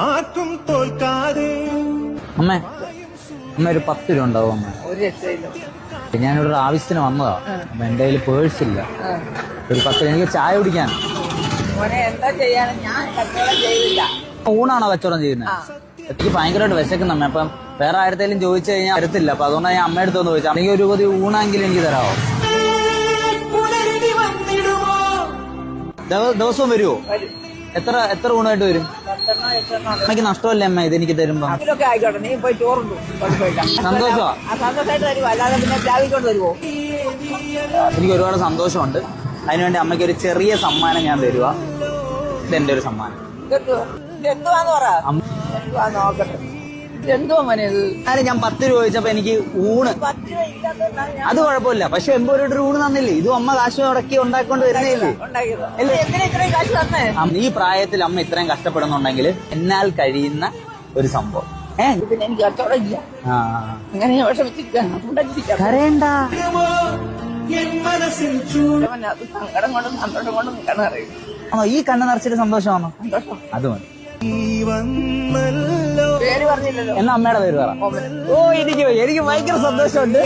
ആർക്കും തോൽക്കാതെ. അമ്മ ഒരു 10 രൂപ ഉണ്ടാവും അമ്മ? ഒരു രക്ഷയില്ല. ഞാനിവിടെ ഒരു ആവശ്യത്തിന് വന്നതാ. അപ്പൊ എന്റെ കയ്യിൽ പേഴ്സ് ഇല്ല. ഒരു 10 എനിക്ക് ചായ കുടിക്കാൻ. മോനെ എന്താ ചെയ്യാനും ഞാൻ കച്ചവടം ചെയ്തില്ല. ഊണാണോ കച്ചവടം ചെയ്യുന്നത്? എനിക്ക് ഭയങ്കരമായിട്ട് വിശക്കുന്ന അമ്മ. അപ്പം വേറെ ആരത്തേലും ചോദിച്ചു കഴിഞ്ഞാൽ തരത്തില്ല. അപ്പൊ അതുകൊണ്ടാണ് ഞാൻ അമ്മയുടെ അടുത്ത് ചോദിച്ചാൽ എനിക്ക് ഒരു പൊതി ഊണെങ്കിലും എനിക്ക് തരാമോ? ദിവസവും വരുമോ? എത്ര ഊണായിട്ട് വരും? അമ്മയ്ക്ക് നഷ്ടമല്ലേ അമ്മ ഇതെനിക്ക് തരുമ്പോ? ആയിക്കോട്ടെ, നീ പോയി ചോറുണ്ടു. സന്തോഷമാ. സന്തോഷമായിട്ട് തരുമോ? അല്ലാതെ പിന്നെ രാവിലെ തരുമോ? എനിക്ക് ഒരുപാട് സന്തോഷമുണ്ട്. അതിനുവേണ്ടി അമ്മയ്ക്ക് ഒരു ചെറിയ സമ്മാനം ഞാൻ തരുക. ഇതെന്റെ ഒരു സമ്മാനം. എന്തുവാന്ന് പറ. എന്തുവാ നോക്കട്ടെ. എന്തുവാ മോനെ ഇത്? ഞാൻ 10 രൂപ ചോദിച്ചപ്പോ എനിക്ക് ഊണ്. അത് കുഴപ്പമില്ല, പക്ഷെ 80 രൂപ ഊണ് തന്നില്ലേ? ഇതും അമ്മ കാശ് മുടക്കി ഉണ്ടാക്കിക്കൊണ്ട് വരുന്നില്ലേ? ഈ പ്രായത്തിൽ അമ്മ ഇത്രയും കഷ്ടപ്പെടുന്നുണ്ടെങ്കിൽ എന്നാൽ കഴിയുന്ന ഒരു സംഭവം. പിന്നെ എനിക്ക് കച്ചവടം ഇല്ല. അങ്ങനെ കരയണ്ട. സങ്കടം കൊണ്ടും സന്തോഷം കൊണ്ടും കണ്ണറിയും. ഈ കണ്ണ് നിറച്ചിട്ട് സന്തോഷമാണോ? അത് മതി. പേര് പറഞ്ഞില്ലല്ലോ. എന്നാ അമ്മയുടെ പേര് പറ. എനിക്ക് ഭയങ്കര സന്തോഷമുണ്ട്.